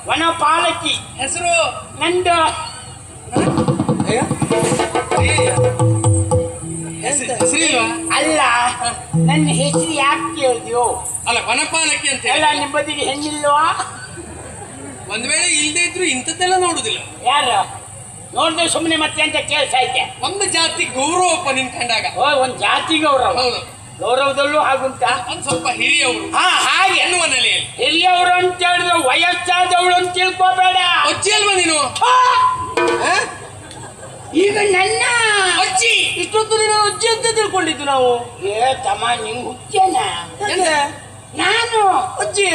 ವನಪಾಲಕಿ. ಹೆಸರು ನಂದು ಹೆಸರಿಲ್ವಾ? ಅಲ್ಲ, ನನ್ನ ಹೆಸರು ಯಾಕೆ ಕೇಳಿದ್ಯೋ? ಅಲ್ಲ, ವನಪಾಲಕಿ ಅಂತ ಎಲ್ಲ ನಿಮ್ಮ ಬದಿಗೆ ಹೆಣ್ಣಿಲ್ವಾ? ಒಂದ್ ವೇಳೆ ಇಲ್ದೇ ಇದ್ರು ಇಂಥದ್ದೆಲ್ಲ ನೋಡುದಿಲ್ಲ. ಯಾರು ನೋಡ್ದೆ ಸುಮ್ಮನೆ ಮತ್ತೆ ಅಂತ ಕೇಳ್ತಾ ಇದ್ದೆ. ಒಂದು ಜಾತಿ ಗೌರವಪ್ಪ ನಿನ್ ಕಂಡಾಗ. ಒಂದ್ ಜಾತಿ ಗೌರವ. ಹೌದು, ಗೌರವದಲ್ಲೂ ಹಾಗುಂಟ. ಒಂದ್ ಸ್ವಲ್ಪ ಹಿರಿಯವರು ಹಾಗೆ ಎನ್ನುವ ನೆಲೆಯಲ್ಲಿ. ಹಿರಿಯವರು ಅಂತ ಹೇಳಿದ್ರೆ ವಯಸ್ಸಾದವಳು ಅಂತ ತಿಳ್ಕೋಬೇಡ. ಅಜ್ಜಿ ಅಲ್ವಾ ನೀನು? ಈಗ ನನ್ನ ಅಜ್ಜಿ. ಇಷ್ಟೊತ್ತು ನೀನು ಅಜ್ಜಿ ಅಂತ ತಿಳ್ಕೊಂಡಿದ್ದು ನಾವು. ತಮ್ಮ ನಿಂಗ್ ಹುಚ್ಚೇನ? ನಾನು ಅಜ್ಜಿ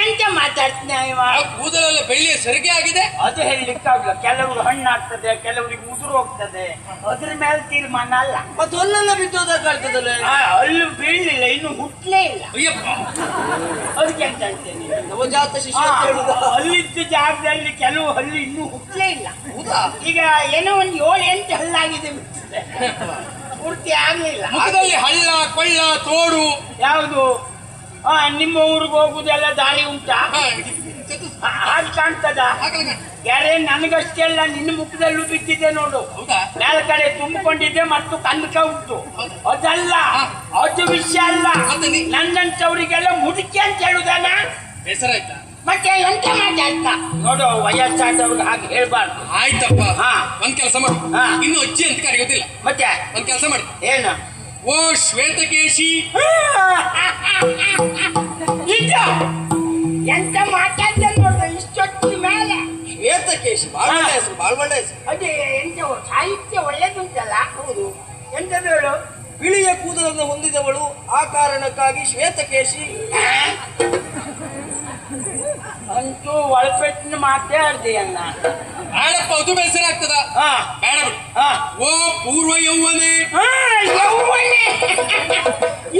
ಎಂತ ಮಾತಾಡ್ತೀನಿ ಇವ? ಕೂದಲೆಲ್ಲ ಬೆಳ್ಳಿಯ ಸರಿಗೆ ಆಗಿದೆ. ಅದು ಹೇಳಲಿಕ್ಕಾಗಲ್ಲ. ಕೆಲವರು ಹಣ್ಣಾಗ್ತದೆ, ಕೆಲವರಿಗೆ ಮುದುರು ಹೋಗ್ತದೆ. ಅದ್ರ ಮೇಲೆ ತೀರ್ಮಾನ ಅಲ್ಲ. ಮತ್ತೆ ಹೊಲ್ಲೆಲ್ಲ ಬಿದ್ದೋದಾಗ್ತದಲ್ಲ. ಅಲ್ಲೂ ಬೀಳಲಿಲ್ಲ, ಇನ್ನು ಹುಟ್ಲೇ ಇಲ್ಲ. ಅಯ್ಯಪ್ಪ, ಅದಕ್ಕೆ ಅಂತ ಹೇಳ್ತೇನೆ. ನವಜಾತ ಶಿಶು ಅಲ್ಲಿದ್ದ ಜಾಗದಲ್ಲಿ ಕೆಲವು ಹಲ್ಲು ಇನ್ನೂ ಹುಟ್ಲೇ ಇಲ್ಲ. ಈಗ ಏನೋ ಒಂದು 7-8 ಹಲ್ಲಾಗಿದೆ, ಪೂರ್ತಿ ಆಗ್ಲಿಲ್ಲ. ಮುಖದಲ್ಲಿ ಹಳ್ಳ ಕೊಳ್ಳ ತೋಡು ಯಾವುದು? ನಿಮ್ಮ ಊರಿಗೆ ಹೋಗುದೆಲ್ಲ ದಾರಿ ಉಂಟಾ? ಹಾಗೆ ಕಾಣ್ತದ? ಯಾರೇ ನನಗಷ್ಟೇ ಅಲ್ಲ, ನಿನ್ನ ಮುಖದಲ್ಲೂ ಬಿದ್ದಿದೆ ನೋಡು. ಮೇಲ ಕಡೆ ತುಂಬಿಕೊಂಡಿದ್ದೆ ಮತ್ತು ಕನಕ ಉಂಟು. ಅದಲ್ಲ, ಅದು ವಿಷಯ ಅಲ್ಲ. ನನ್ನಂತವರಿಗೆಲ್ಲ ಮುದುಕಿ ಅಂತ ಹೇಳುದನ? ಹೆಸರಾಯ್ತಾ? ಮತ್ತೆ ಎಂತ ಮಾತಾಡ್ತಾ ನೋಡು, ವಯಸ್ಸಾದವ್ರಿಗೆ ಹಾಗೆ ಹೇಳ್ಬಾರ್ದು. ಆಯ್ತಪ್ಪ, ಒಂದ್ ಕೆಲಸ ಮಾಡು. ಇನ್ನು ಅಜ್ಜಿ ಅಂತ ಕರೆಯೋದಿಲ್ಲ. ಮತ್ತೆ ಒಂದ್ ಕೆಲಸ ಮಾಡಿ. ಏನು? ಓ ಶ್ವೇತಕೇಶಿ. ಇದು ಎಂತ ಮಾತಾಡ್ದೆ ನೋಡ್ರಿ ಇಷ್ಟೊತ್ತಿನ ಮೇಲೆ. ಶ್ವೇತಕೇಶಿ ಬಾಳ ಒಳ್ಳೆ ಹೆಸರು, ಬಾಳ ಒಳ್ಳೆ ಹೆಸರು. ಅದೇ ಎಂತ ಸಾಹಿತ್ಯ ಒಳ್ಳೇದುಂಟಲ್ಲ. ಹೌದು, ಎಂತದು ಹೇಳು? ಬಿಳಿಯ ಕೂದಲನ್ನು ಹೊಂದಿದವಳು, ಆ ಕಾರಣಕ್ಕಾಗಿ ಶ್ವೇತಕೇಶಿ. ಅಂತೂ ಒಳಪೆಟ್ಟಿನ ಮಾತಾಡ್ದೆಯನ್ನ. ಬೇಡಪ್ಪ, ಅದು ಬೇಸರ ಆಗ್ತದ. ಬೇಡ ಬಿಡು. ಓ ಪೂರ್ವ ಯೌವನೆ. ಯೌವನೆ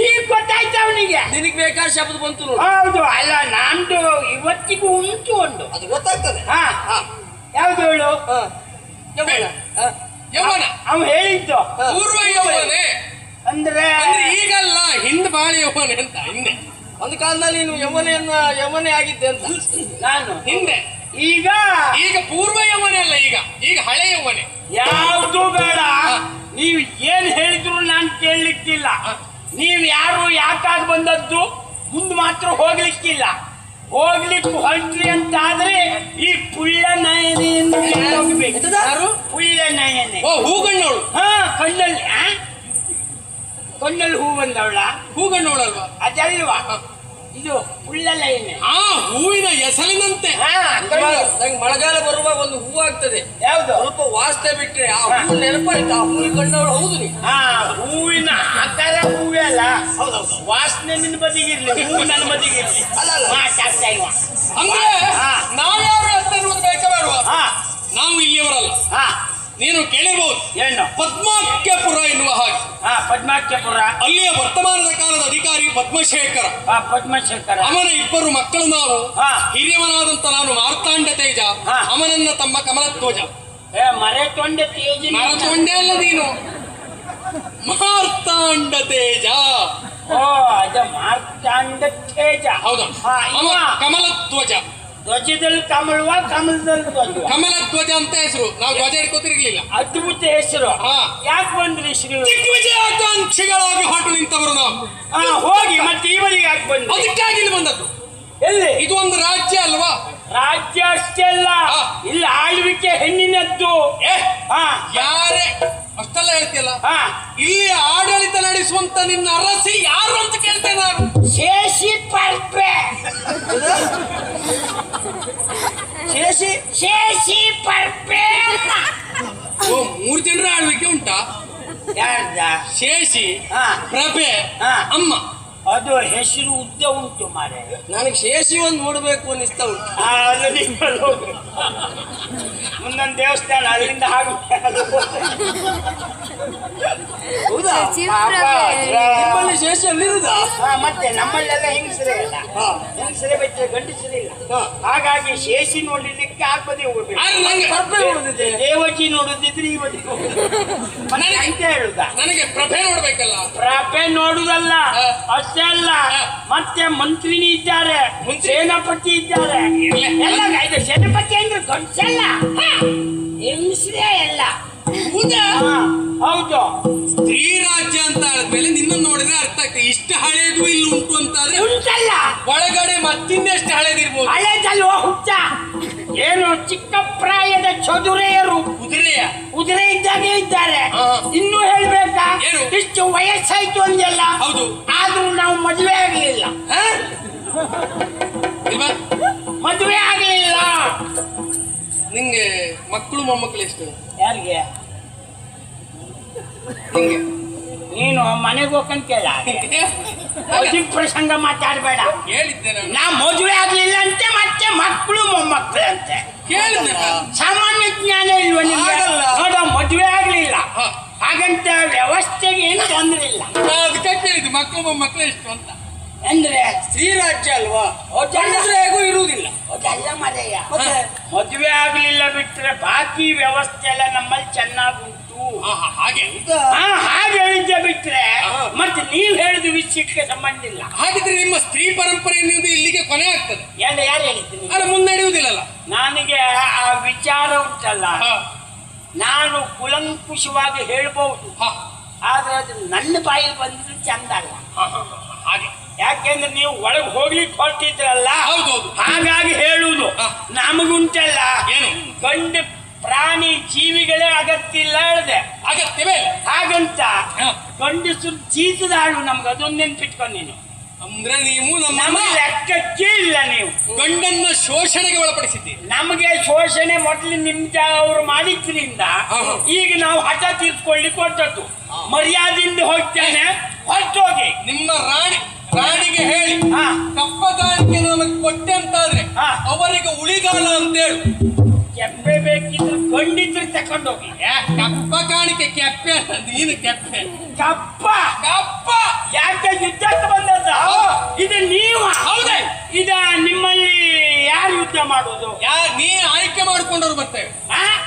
ಈಗ ಗೊತ್ತಾಯ್ತು ಅವನಿಗೆ. ನಿನಗೆ ಬೇಕಾದ ಶಬ್ದ ಬಂತು ನೋಡು. ಹೌದು, ಅಲ್ಲ ನಮ್ದು ಇವತ್ತಿಗೂ ಉಂಟು ಒಂದು. ಅದು ಗೊತ್ತಾಗ್ತದೆ. ಯಾವ್ದು ಹೇಳು? ಯೌವನ. ಯೌವನ ಅವ್ನು ಹೇಳಿದ್ದು ಪೂರ್ವ ಯೌವನೆ ಅಂದ್ರೆ ಈಗಲ್ಲ, ಹಿಂದ್ ಬಾಳ ಯೌವನೆ ಅಂತ. ಹಿಂದೆ ಒಂದು ಕಾಲದಲ್ಲಿ ನೀನು ಯೌವನೆ ಆಗಿದ್ದೆ ಅಂತ. ನಾನು ಹಿಂದೆ. ಈಗ ಈಗ ಪೂರ್ವ ಯೌವನೆ ಅಲ್ಲ, ಈಗ ಹಳೆ ಯೌವನೆ. ಯಾವ್ದು ಬೇಡ. ನೀವು ಏನ್ ಹೇಳಿದ್ರು ನಾನು ಕೇಳಲಿಕ್ಕಿಲ್ಲ. ನೀವು ಯಾರು, ಯಾಕಾಗಿ ಬಂದದ್ದು, ಮುಂದೆ ಮಾತ್ರ ಹೋಗ್ಲಿಕ್ಕಿಲ್ಲ. ಹೋಗ್ಲಿಕ್ಕೆ ಹೊರಟ್ರಿ ಅಂತ ಆದ್ರೆ ಈ ಪುಳ್ಳ ನಯನೆಯನ್ನು ಹೋಗ್ಬೇಕು. ಪುಳ್ಳ ನಯನೆ. ಓ ಹೂಗಣ್ಣವಳು. ಕಣ್ಣಲ್ಲಿ ಕಣ್ಣಲ್ಲಿ ಹೂ ಬಂದವಳ? ಹೂಗಣ್ಣವಳಲ್ವಾ? ಅದಲ್ವಾ, ಇದು ಪುಳ್ಳ ನಯನೆ. ಹೂವಿನ ಹೆಸರಿನಂತೆ. ನಂಗೆ ಮಳೆಗಾಲ ಬರುವಾಗ ಒಂದು ಹೂ ಆಗ್ತದೆ. ಯಾವ್ದು? ಸ್ವಲ್ಪ ವಾಸನೆ ಬಿಟ್ರೆ ಆ ಹೂ ನೆನಪಾಯ್ತು. ಆ ಹೂವಿನ ಕಣ್ಣವಳು. ಹೌದು ನೀ. ಹೂವಿನ ಆಕಾರ ಹೂವೇ ಅಲ್ಲ. ವಾಸನೆ ನಿನ್ನ ಬದಿಗಿರ್ಲಿ, ಹೂ ನನ್ನ ಬದಿಗಿರ್ಲಿ. ಮಾತಾಡ್ತಾ ಇಲ್ವ? ಅಂದ್ರೆ ನಾವ್ಯಾರು ಅಂತ ಇರುವುದು ಬೇಕಾ ಬೇಡವಾ? ನಾವು ಇಲ್ಲಿಯವರಲ್ಲ. ನೀನು ಕೇಳಿರ್ಬಹುದು, ಏನು? ಪದ್ಮಾಕ್ಯಪುರ ಎನ್ನುವ ಹಾಗೆ. ಪದ್ಮಾಕ್ಯಪುರ. ಅಲ್ಲಿಯ ವರ್ತಮಾನದ ಕಾಲದ ಅಧಿಕಾರಿ ಪದ್ಮಶೇಖರ. ಪದ್ಮಶೇಖರ. ಅವನ 2 ಮಕ್ಕಳು ನಾವು. ಹಿರಿಯವನಾದಂತ ನಾನು ಮಾರ್ತಾಂಡ ತೇಜ, ಅವನನ್ನ ತಮ್ಮ ಕಮಲಧ್ವಜ. ಮರೆತೊಂಡ ತೇಜ. ಮರೆತೊಂಡೆ ಅಲ್ಲ ನೀನು, ಮಾರ್ತಾಂಡ ತೇಜ. ಅದ ಮಾರ್ತಾಂಡ ತೇಜ. ಹೌದಾ? ಕಮಲಧ್ವಜ. ಧ್ವಜದಲ್ಲಿ ಕಮಲವಾ, ಕಮಲದಲ್ಲಿ ಧ್ವಜ? ಕಮಲಧ್ವಜ ಅಂತ ಹೆಸರು. ನಾವು ಧ್ವಜ ಹಿಡ್ಕೋತಿರ್ಲಿಲ್ಲ. ಅದ್ಭುತ ಹೆಸರು. ಯಾಕೆ ಬಂದ್ರಿ ಶ್ರೀ? ದಿಗ್ವಿಜಯಾಕಾಂಕ್ಷಿಗಳಾಗಿ ಹೊರಟು ನಿಂತವರು ನಾವು. ಹೋಗಿ ಮತ್ತೆ ಈ ಬದಿಗೆ ಯಾಕೆ ಬಂದ್ರಿ? ಅದಕ್ಕಾಗಿ ಇಲ್ಲಿ ಬಂದದ್ದು. ಎಲ್ಲಿ? ಇದು ಒಂದು ರಾಜ್ಯ ಅಲ್ವಾ? ರಾಜ್ಯ ಅಷ್ಟೇ ಅಲ್ಲ, ಇಲ್ಲಿ ಆಳ್ವಿಕೆ ಹೆಣ್ಣಿನದ್ದು. ಯಾರೇ ಅಷ್ಟೆಲ್ಲ ಹೇಳ್ತಿಯಲ್ಲ, ಇಲ್ಲಿ ಆಡಳಿತ ನಡೆಸುವಂತ ನಿನ್ನ ಅರಸಿ ಯಾರು ಅಂತ ಕೇಳ್ತೇನೆ ನಾನು. ಶೇಷಿ ಪರ್ಪೆ. ಶೇಷಿ ಪರ್ಪೆ. 3 ಜನರ ಆಳ್ವಿಕೆ ಉಂಟಾ? ಯಾರ್ದ? ಶೇಷಿ, ಪ್ರಭೆ, ಅಮ್ಮ. ಅದು ಹೆಸರು ಉದ್ದ ಉಂಟು ಮಾರೆ. ನನಗೆ ಶೇಷಿ ಒಂದು ನೋಡ್ಬೇಕು ಅನ್ನಿಸ್ತಾ ಉಂಟು. ಮುಂದೊಂದು ದೇವಸ್ಥಾನ ಅಲ್ಲಿಂದ ಹಾಗೆ ಹೌದಾ ನಿಮ್ಮಲ್ಲಿ ಶೇಷ ಅಲ್ಲಿರುದಾ? ಮತ್ತೆ ನಮ್ಮಲ್ಲೆಲ್ಲ ಹೆಂಗಸರೇ ಇಲ್ಲ, ಹೆಂಗಸರೇ ಬಿಟ್ಟರೆ ಗಂಡಸರೇ ಇಲ್ಲ. ಹಾಗಾಗಿ ಶೇಷಿ ನೋಡ್ಲಿಕ್ಕೆ ಆ ಬದಿ ಹೋಗ್ಬೇಕು, ಪ್ರಭೆ ನೋಡುದಿದೆ. ದೇವಜಿ ನೋಡುದಿದ್ರೆ ಈ ಬದಿ ಅಂತ ಹೇಳುದ. ನನಗೆ ಪ್ರಭೆ ನೋಡ್ಬೇಕಲ್ಲ. ಪ್ರಭೆ ನೋಡುದಲ್ಲ, ಅಷ್ಟೇ ಅಲ್ಲ, ಮತ್ತೆ ಮಂತ್ರಿನಿ ಇದ್ದಾರೆ, ಸೇನಾಪತಿ ಇದ್ದಾರೆ ಎಲ್ಲ. ಇದು ಸೇನಾಪತಿ ಅಂದ್ರೆ ಗಂಡಸಲ್ಲ, ಹೆಂಗಸರೇ ಎಲ್ಲ. ಹೌದು. ಸ್ತ್ರೀ ರಾಜ್ಯ ಅಂತ ಆದ್ಮೇಲೆ ನಿನ್ನ ನೋಡಿದ್ರೆ ಅರ್ಥ ಆಗ್ತದೆ. ಇಷ್ಟು ಹಳೇದು ಇಲ್ಲಿ ಉಂಟು ಅಂತಾದ್ರೆ ಉಂಟಲ್ಲ, ಒಳಗಡೆ ಮತ್ತಿನ್ನೆಷ್ಟು ಹಳೇದಿರ್ಬೋದು. ಹಳೇದಲ್ವ ಹುಚ್ಚ. ಏನು ಚಿಕ್ಕ ಪ್ರಾಯದ ಚದುರೆಯರು ಕುದುರೆ ಇದ್ದಾಗೆ ಇದ್ದಾರೆ. ಇನ್ನೂ ಹೇಳ್ಬೇಕಾ? ಇಷ್ಟು ವಯಸ್ಸಾಯ್ತು ಅಂದೆಲ್ಲ. ಹೌದು. ಆದ್ರೂ ನಾವು ಮದುವೆ ಆಗ್ಲಿಲ್ಲ, ಮದುವೆ ಆಗ್ಲಿಲ್ಲ. ನಿಂಗೆ ಮಕ್ಕಳು ಮೊಮ್ಮಕ್ಕಳು ಎಷ್ಟು? ಯಾರಿಗೆ? ನಿಂಗೆ. ನೀನು ಮನೆಗೆ ಹೋಗ್ಕೊಂಡ್ ಕೇಳ, ಪ್ರಸಂಗ ಮಾತಾಡ್ಬೇಡ. ಹೇಳಿದ್ದೆ ನಾನು. ನಾ ಮದುವೆ ಆಗ್ಲಿಲ್ಲ ಅಂತೆ, ಮತ್ತೆ ಮಕ್ಕಳು ಮೊಮ್ಮಕ್ಕಳು ಅಂತೆ. ಕೇಳಿದ್ದೆ ಸಾಮಾನ್ಯ ಜ್ಞಾನ ಇಲ್ವ ನಿಮ್ಗೆ? ನೋಡ, ಮದುವೆ ಆಗ್ಲಿಲ್ಲ ಹಾಗಂತ ವ್ಯವಸ್ಥೆಗೆ ಏನು ತೊಂದ್ರೆ ಇಲ್ಲ. ಅದಕ್ಕೆ ಕೇಳಿದ್ದು ಮಕ್ಕಳು ಮೊಮ್ಮಕ್ಕಳು ಎಷ್ಟು ಅಂತ. ಅಂದ್ರೆ ಶ್ರೀರಾಜ್ಯ ಅಲ್ವಾ, ಹೇಗೂ ಇರುವುದಿಲ್ಲ. ಅದೆಲ್ಲ ಮರೆಯ. ಮದುವೆ ಆಗ್ಲಿಲ್ಲ ಬಿಟ್ರೆ ಬಾಕಿ ವ್ಯವಸ್ಥೆ ಎಲ್ಲ ನಮ್ಮಲ್ಲಿ ಚೆನ್ನಾಗುಂಟು. ಹಾಗೆ ಹಾಗೆ ಹೇಳಿದ್ದೆ ಬಿಟ್ರೆ ಮತ್ತೆ ನೀವ್ ಹೇಳಿದ ವಿಷಯಕ್ಕೆ ಸಂಬಂಧ ಇಲ್ಲ. ಹಾಗಿದ್ರೆ ನಿಮ್ಮ ಸ್ತ್ರೀ ಪರಂಪರೆ ಎನ್ನುವುದು ಇಲ್ಲಿಗೆ ಕೊನೆ ಆಗ್ತದೆ. ಯಾರು ಹೇಳಿದ್ದೀನಿ? ಅಲ್ಲ, ಮುನ್ನಡೆಯುವುದಿಲ್ಲಲ್ಲ. ನನಗೆ ಆ ವಿಚಾರ ಉಂಟಲ್ಲ, ನಾನು ಕುಲಂಕುಷವಾಗಿ ಹೇಳ್ಬಹುದು, ಆದ್ರೆ ಅದು ನನ್ನ ಬಾಯಲ್ಲಿ ಬಂದ್ರೆ ಚಂದ ಅಲ್ಲ. ಹಾಗೆ ಯಾಕೆಂದ್ರೆ ನೀವು ಒಳಗೆ ಹೋಗ್ಲಿಕ್ಕೆ ಹೊರಟಿದ್ರಲ್ಲ, ಹಾಗಾಗಿ ಹೇಳುವುದು. ನಮಗುಂಟಲ್ಲ, ಏನು ಗಂಡು ಪ್ರಾಣಿ ಜೀವಿಗಳೇ ಅಗತ್ಯ ಇಲ್ಲ ಹೇಳಿದೆ, ಅಗತ್ಯವೇ ಹಾಗಂತ ಗಂಡಸರು ಚೀತದಾಳು ನಮ್ಗೆ ಅದೊಂದು ನೆನ್ಪಿಟ್ಕೊಂಡು ನೀನು. ಅಂದ್ರೆ ನೀವು ನಮ್ಮ ಲೆಕ್ಕಕ್ಕೆ ಇಲ್ಲ. ನೀವು ಗಂಡನ್ನ ಶೋಷಣೆಗೆ ಒಳಪಡಿಸಿದ್ದೀರಿ. ನಮಗೆ ಶೋಷಣೆ ಮೊದಲು ನಿಮ್ದ ಅವ್ರು ಮಾಡಿದ್ರಿಂದ ಈಗ ನಾವು ಹಠ ತೀರ್ಸ್ಕೊಳ್ಳಿಕ್ಕೆ ಹೊರಟದ್ದು. ಮರ್ಯಾದೆಯಿಂದ ಹೋಗ್ತೇನೆ, ಹೊರಟೋಗಿ ನಿಮ್ಮ ರಾಣಿಗೆ ಹೇಳಿ ಕಪ್ಪಗಾಣಿಕೆ ನಮಗೆ ಕೊಟ್ಟೆ ಅಂತಾದ್ರೆ ಅವರಿಗೆ ಉಳಿಗಾಲ ಅಂತೇಳು. ಕೆಪ್ಪೆ ಬೇಕಿದ್ರು ಖಂಡಿತ ತಕೊಂಡೋಗಿ. ಕಪ್ಪ ಕಾಣಿಕೆ ಕೆಪ್ಪೆ ಅಂತ ನೀನು ಕೆಪ್ಪೆ ಕಪ್ಪ ಕಪ್ಪ ಯಾಕೆ ಯುದ್ಧಕ್ಕೆ ಬಂದದ್ದು? ಇದು ನೀವು ಹೌದೇ? ಇದ ನಿಮ್ಮಲ್ಲಿ ಯಾರು ಯುದ್ಧ ಮಾಡುವುದು? ನೀ ಆಯ್ಕೆ ಮಾಡ್ಕೊಂಡವ್ರು ಬರ್ತೇವೆ.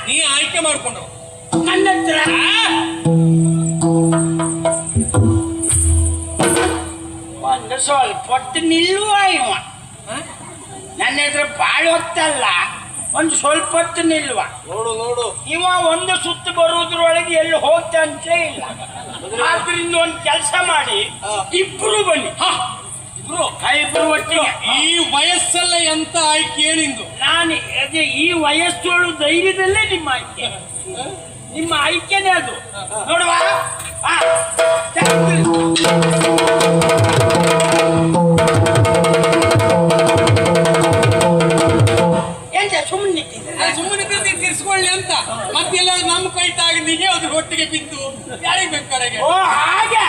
ನೀ ಆಯ್ಕೆ ಮಾಡ್ಕೊಂಡವ್ರು ನನ್ನ ಹತ್ರ ಒಂದು ಸ್ವಲ್ಪ ಹೊತ್ತು ನಿಲ್ಲುವ ಇವ. ನನ್ನ ಹತ್ರ ಬಾಳ ಹೊತ್ತಲ್ಲ, ಒಂದು ಸ್ವಲ್ಪ ಹೊತ್ತು ನಿಲ್ವ. ನೋಡು ಇವ ಒಂದು ಸುತ್ತು ಬರುವುದ್ರೊಳಗೆ ಎಲ್ಲಿ ಹೋಗ್ತಂತೇ ಇಲ್ಲ. ಆದ್ರಿಂದ ಒಂದು ಕೆಲಸ ಮಾಡಿ, ಇಬ್ರು ಬನ್ನಿ. ಇಬ್ರು ಒಟ್ಟಿಗೆ. ಈ ವಯಸ್ಸೆಲ್ಲ ಎಂತ ಆಯ್ಕೆ ಏನಿಂದು? ನಾನು ಅದೇ ಈ ವಯಸ್ಸೋಳು ಧೈರ್ಯದಲ್ಲೇ ನಿಮ್ಮ ಆಯ್ಕೆ, ನಿಮ್ಮ ಆಯ್ಕೆನೇ ಅದು. ನೋಡುವ ಎಂತ ಸುಮ್ಮನೆ ತಿರ್ಸ್ಕೊಳ್ಳಿ ಅಂತ. ಮತ್ತೆಲ್ಲ ನಮ್ಮ ಕೈಟಾಗಿ ನಿಗೆ ಅದ್ರ ಒಟ್ಟಿಗೆ ಬಿದ್ದು ಯಾರಿಗೆ ಬೇಕು ಕಡೆಗೆ. ಓ ಹಾಗೆ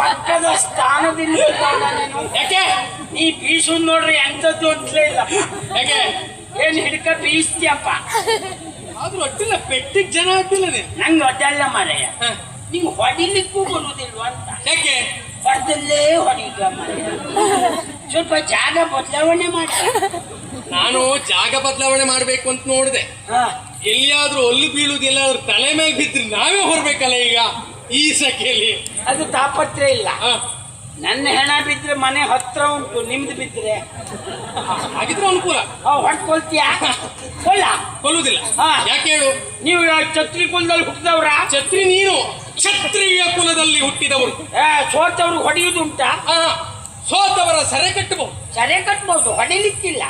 ಪಕ್ಕದ ಸ್ಥಾನದಿಂದ ಯಾಕೆ ನೀ ಬೀಸು ನೋಡ್ರಿ ಎಂತದ್ದು ಅಂತಲೇ ಇಲ್ಲ. ಯಾಕೆ ಏನ್ ಹಿಡ್ಕ ಬೀಸ್ತಿಯಪ್ಪ? ಆದ್ರೂ ಅಡ್ಡಿಲ್ಲ, ಪೆಟ್ಟಿಗೆ ಜನ ಅಡ್ಡಿಲ್ಲ. ನಂಗೆ ಅದೆಲ್ಲ ಮಾರಯ್ಯ, ನಿಂಗೆ ಹೊಡಿಲಿಕ್ಕೂ ಬರುವುದಿಲ್ವ ಅಂತ. ಯಾಕೆ ಹೊಡೆದಲ್ಲೇ ಹೊಡಿಗ ಮಾರಯ್ಯ, ಸ್ವಲ್ಪ ಜಾಗ ಬದಲಾವಣೆ ಮಾಡಿ. ನಾನು ಜಾಗ ಬದಲಾವಣೆ ಮಾಡ್ಬೇಕು ಅಂತ ನೋಡಿದೆ. ಎಲ್ಲಿಯಾದ್ರೂ ಒಲ್ಲು ಬೀಳುದು, ಎಲ್ಲಾದ್ರೂ ತಲೆ ಮೇಲೆ ಬಿದ್ರೆ ನಾವೇ ಹೊರಬೇಕಲ್ಲ ಈಗ ಈ ಸಖೆಯಲ್ಲಿ. ಅದು ತಾಪತ್ರೆ ಇಲ್ಲ. ನನ್ನ ಹೆಣ ಬಿದ್ರೆ ಮನೆ ಹತ್ರ ಉಂಟು, ನಿಮ್ದು ಬಿದ್ರೆ ಹಾಗಿದ್ರೆ ಅನುಕೂಲ. ಹೊಡ್ಕೊಳ್ತೀಯ? ಕೊಲ್ಲುದಿಲ್ಲ. ಯಾಕೆ ಹೇಳು? ನೀವು ಛತ್ರಿ ಕುಲದಲ್ಲಿ ಹುಟ್ಟಿದವ್ರ? ಛತ್ರಿ ನೀನು ಕ್ಷತ್ರಿಯ ಕುಲದಲ್ಲಿ ಹುಟ್ಟಿದವರು. ಸೋತವ್ರು ಹೊಡೆಯುವುದುಂಟಾ? ಸೋತವರ ಸೆರೆ ಕಟ್ಟಬಹುದು. ಸೆರೆ ಕಟ್ಬಹುದು, ಹೊಡಿಲಿಕ್ಕಿಲ್ಲ.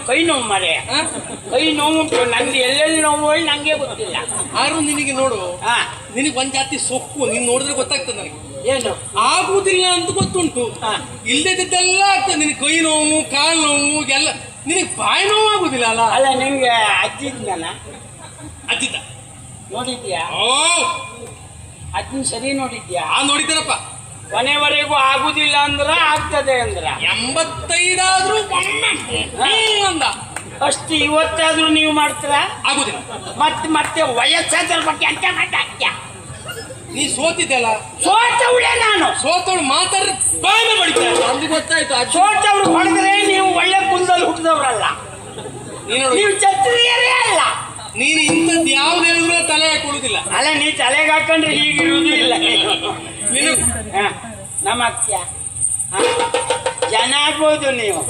ಕೈ ನೋವು ಮರೆ ಕೈ ನೋವು ಉಂಟು ನಂಗೆ ಎಲ್ಲೆಲ್ಲಿ ನೋವು ಹೇಳಿ ನಂಗೆ ಗೊತ್ತಿಲ್ಲ. ಆದ್ರೂ ನಿನಗೆ ನೋಡು, ಹಾ ನಿನಗೆ ಒಂದ್ ಜಾತಿ ಸೊಕ್ಕು, ನೀನ್ ನೋಡಿದ್ರೆ ಗೊತ್ತಾಗ್ತದೆ ನನಗೆ. ಏನು ಆಗುದಿಲ್ಲ ಅಂತ ಗೊತ್ತುಂಟು, ಹಾ. ಇಲ್ಲದಿದ್ದೆಲ್ಲ ಆಗ್ತದೆ. ನಿನಗೆ ಕೈ ನೋವು, ಕಾಲು ನೋವು ಎಲ್ಲ, ನಿನಗೆ ಬಾಯಿ ನೋವು ಆಗುದಿಲ್ಲ ಅಲ್ಲ? ಅಲ್ಲ ನಿಮ್ಗೆ ಅಜ್ಜಿದ್ನಲ್ಲ ಅಜ್ಜಿದ್ದ ನೋಡಿದ್ಯಾ? ಓ ಅಜ್ಜನ್ ಸರಿ ನೋಡಿದ್ಯಾ? ನೋಡಿದ್ದೇನಪ್ಪ. ಕೊನೆವರೆಗೂ ಆಗುದಿಲ್ಲ ಅಂದ್ರ ಆಗ್ತದೆ ಅಂದ್ರ 85 ಆದ್ರೂ ಒಮ್ಮೆ ಅಂದ ಅಷ್ಟು ಇವತ್ತಾದ್ರೂ ನೀವು ಮಾಡ್ತೀರಾ? ಆಗುದಿಲ್ಲ. ಮತ್ತೆ ವಯಸ್ಸಾದ್ರ ಬಗ್ಗೆ ಅಂತ ಮಾತಾಡ್ತೀಯ? ನೀ ಸೋತಿದ್ದಲ್ಲ, ಸೋತವಳೆ ನಾನು. ಸೋತವಳು ಮಾತಾಡ್ರೆ ಬಾಯಿನ ಬಡಿತಾರೆ. ಅಂದು ಗೊತ್ತಾಯ್ತು. ಸೋತವ್ರು ಹೊಡೆದ್ರೆ ನೀವು ಒಳ್ಳೆ ಕುಲದಲ್ಲಿ ಹುಟ್ಟಿದವ್ರಲ್ಲ, ನೀವು ಛತ್ರಿಯರೇ ಅಲ್ಲ. ನೀನು ಇಂಥದ್ದು ಯಾವ್ದು ಹೇಳಿದ್ರು ತಲೆ ಹಾಕೊಳ್ಳುದಿಲ್ಲ. ಅಲ್ಲ ನೀ ತಲೆಗೆ ಹಾಕೊಂಡ್ರೆ ಹೀಗಿರುವುದಿಲ್ಲ. ನೀನು ನಮ್ಮ ಅತ್ಯ ಜನ ಆಗ್ಬೋದು ನೀವು.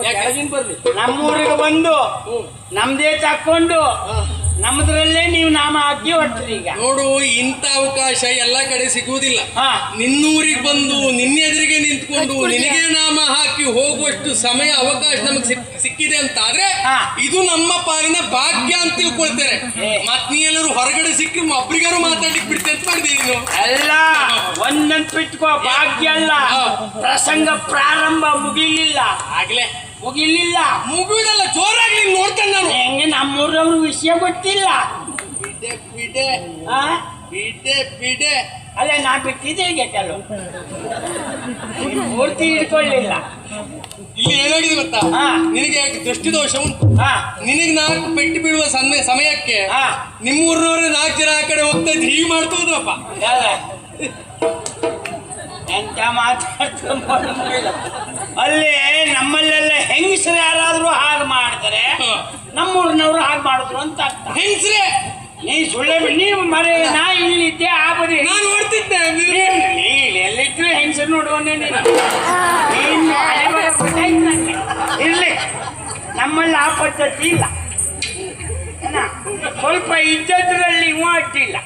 ಬರ್ಲಿ ನಮ್ಮೂರಿಗೆ ಬಂದು ನಮ್ದೇ ತಕ್ಕೊಂಡು ನಮ್ಮದ್ರಲ್ಲೇ ನೀವು ನಾಮ ಹಾಕಿ ಹೊಟ್ರಿ. ಈಗ ನೋಡು, ಇಂಥ ಅವಕಾಶ ಎಲ್ಲ ಕಡೆ ಸಿಗುವುದಿಲ್ಲ. ಹಾ. ನಿನ್ನೂರಿಗೆ ಬಂದು ನಿನ್ನೆದುರಿಗೆ ನಿಂತ್ಕೊಂಡು ನಿನಗೆ ನಾಮ ಹಾಕಿ ಹೋಗುವಷ್ಟು ಸಮಯ ಅವಕಾಶ ನಮಗೆ ಸಿಕ್ಕಿದೆ ಅಂತ ಆದ್ರೆ ಹಾ. ಇದು ನಮ್ಮ ಪಾಲಿನ ಭಾಗ್ಯ ಅಂತ ತಿಳ್ಕೊಳ್ತೇನೆ. ಮತ್ ನೀ ಎಲ್ಲರೂ ಹೊರಗಡೆ ಸಿಕ್ಕಿ ಒಬ್ರಿಗಾರು ಮಾತಾಡ್ಲಿಕ್ಕೆ ಬಿಡ್ತೆ ಅಂತ ಮಾಡಿದೆ ನೀನು. ಅಲ್ಲ ಒಂದಂತ ಬಿಟ್ಕೋ, ಭಾಗ್ಯ ಅಲ್ಲ. ಪ್ರಸಂಗ ಪ್ರಾರಂಭ ಮುಗಿಲಿಲ್ಲ, ಆಗ್ಲೇ ಮುಗಿಲಿಲ್ಲ, ಮುಗುವುದಲ್ಲ, ಜೋರಾಗಿ ನೀನ್ ನೋಡ್ತೇನೆ ನಾನು. ಹೆಂಗೆ ನಮ್ಮೂರವ್ರ ವಿಷಯ ಗೊತ್ತಿಲ್ಲ. ಬಿಡೆ ಬಿಡೆ ಆ? ಬಿಡೆ ಬಿಡೆ. ಅಲ್ಲ ನಾ ಬಿಟ್ಟಿದ್ದೆ ಈಗ ಕೆಲವು ಪೂರ್ತಿ ಹಿಡ್ಕೊಳ್ಳಿಲ್ಲ. ಇಲ್ಲಿ ಏನಾಗಿದೆ ಗೊತ್ತಾ? ಹಾ. ನಿನಗೆ ದೃಷ್ಟಿ ದೋಷ ಉಂಟು. ಹಾ ನಿನಗೆ 4 ಪೆಟ್ಟು ಬೀಳುವ ಸಮಯಕ್ಕೆ ಹಾ. ನಿಮ್ಮೂರಿನವ್ರೆ 4 ಜನ ಆ ಕಡೆ ಹೋಗ್ತಾ ಇದ್ರು, ಹೀಗೆ ಮಾಡ್ತೋದ್ರಪ್ಪ. ಯಾರ? ಎಂತ ಮಾತಾಡ್ತಾರೆ. ಅಲ್ಲಿ ನಮ್ಮಲ್ಲೆಲ್ಲ ಹೆಂಗಸರು ಯಾರಾದ್ರೂ ಹಾಗೆ ಮಾಡ್ತಾರೆ, ನಮ್ಮೂರಿನವ್ರು ಹಾಗೆ ಮಾಡಿದ್ರು ಅಂತ ಅರ್ಥ. ಹೆಂಗ್ಸ್ರೆ ನೀ ಸುಳ್ಳೆ ನೀವು ಮರೆ, ನಾ ಇಲ್ಲಿದ್ದೆ ಆ ಬದಿ. ನಾನು ನೋಡ್ತಿದ್ದೆ. ನೀ ಎಲ್ಲಿದ್ರು ಹೆಂಗಸರು ನೋಡುವನೇ ನೀನು. ನೀನು ಹಣೆ ಬರ ಗೊತ್ತಾಯ್ತು ನಂಗೆ. ಇರ್ಲಿ, ನಮ್ಮಲ್ಲಿ ಆ ಪದ್ಧತಿ ಇಲ್ಲ. ಏನ? ಸ್ವಲ್ಪ ಇದ್ದದ್ರಲ್ಲಿ ಇವ ಅಡ್ಡಿಲ್ಲ.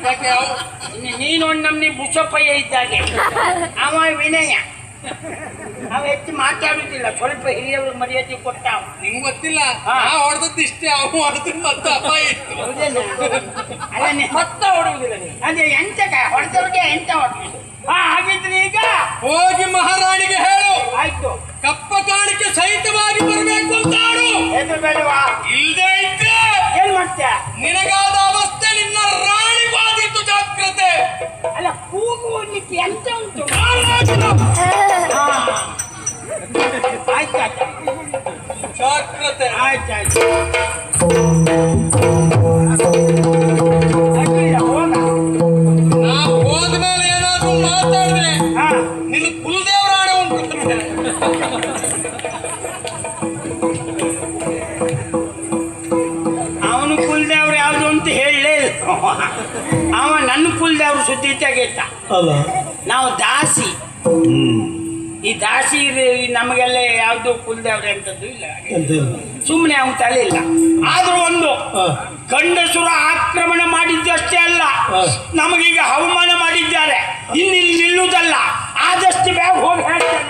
ನೀನೊಂದು ನಮ್ನಿ ಬುಸಪ್ಪಯ್ಯ ಇದ್ದಾಗೆ, ಅವ ವಿನಯ, ನಾವು ಹೆಚ್ಚು ಮಾತಾಡುದಿಲ್ಲ. ಸ್ವಲ್ಪ ಹಿರಿಯವ್ರ ಮರ್ಯಾದೆ ಕೊಟ್ಟಾವ. ನಿಂಗೆ ಗೊತ್ತಿಲ್ಲ, ಹಾ. ನಾ ಹೊಡೆದದ್ದು ಇಷ್ಟೇ, ಅವ ಹೊಡೆದ್ರೆ ಮತ್ತೆ ಅಪಾಯ ಇತ್ತು. ಅಲ್ಲ ಮತ್ತೆ ಹೊಡುವುದಿಲ್ಲ ನೀವು. ಅದೇ ಎಂತ ಹೊಡೆದವ್ರಿಗೆ ಎಂತ ಹೊಡೆದಿದ್ದು. ಹಾಗಿದ್ರೆ ಈಗ ಹೋಗಿ ಮಹಾರಾಣಿಗೆ ಹೇಳು, ಆಯ್ತು, ಕಪ್ಪ ಕಾಣಿಕೆ ಸಹಿತವಾಗಿ ಬರಬೇಕು ಅಂತ ಆಡು. ಎದು ಬೇಡವಾ? ಇಲ್ದೇ ಇದ್ರೆ ಏನ್ ಮಾಡ್ತೀಯ? ನಿನಗಾದ ಅವಸ್ಥೆ ನಿನ್ನ ರಾಣಿಗಾದಿತ್ತು. ಜಾಗ್ರತೆ. ಅಲ್ಲ ಕೂಗುವಲಿಕ್ಕೆ ಎಂತ ಉಂಟು? ಆಯ್ತು ಆಯ್ತು ಜಾಗ್ರತೆ. ಆಯ್ತಾಯ್ತು. ಹೋಗ. ನಾ ಹೋದ್ಮೇಲೆ ಏನಾದ್ರೂ ಮಾತಾಡಿದ್ರೆ ಹಾ ನಿನ್ನ ಕುಲದೇವರಾಣೆ ಉಂಟು. ಅವನು ಕುಲದೇವ್ರು ಯಾವ್ದು ಅಂತ ಹೇಳಲೇ ಇಲ್ಲ. ಅವ ನನ್ನ ಕುಲದೇವ್ರು ಸುದ್ದಿ ತೆಗೆತ. ಅಲ್ಲ ನಾವು ದಾಸಿ. ಈ ದಾಸಿ ನಮಗೆಲ್ಲ ಯಾವ್ದು ಕುಲದೇವ್ರೆ ಅಂತದ್ದು ಇಲ್ಲ. ಸುಮ್ಮನೆ ಅವನ ತಲೆ ಇಲ್ಲ. ಆದ್ರೂ ಒಂದು ಗಂಡಸುರ ಆಕ್ರಮಣ ಮಾಡಿದ್ದಷ್ಟೇ ಅಲ್ಲ, ನಮಗೀಗ ಅವಮಾನ ಮಾಡಿದ್ದಾರೆ. ಇನ್ನಿಲ್ಲಿ ನಿಲ್ಲುವುದಲ್ಲ. ಆದಷ್ಟು ಬೇಗ ಹೋಗಿ ಹೇಳ್ತೇನೆ.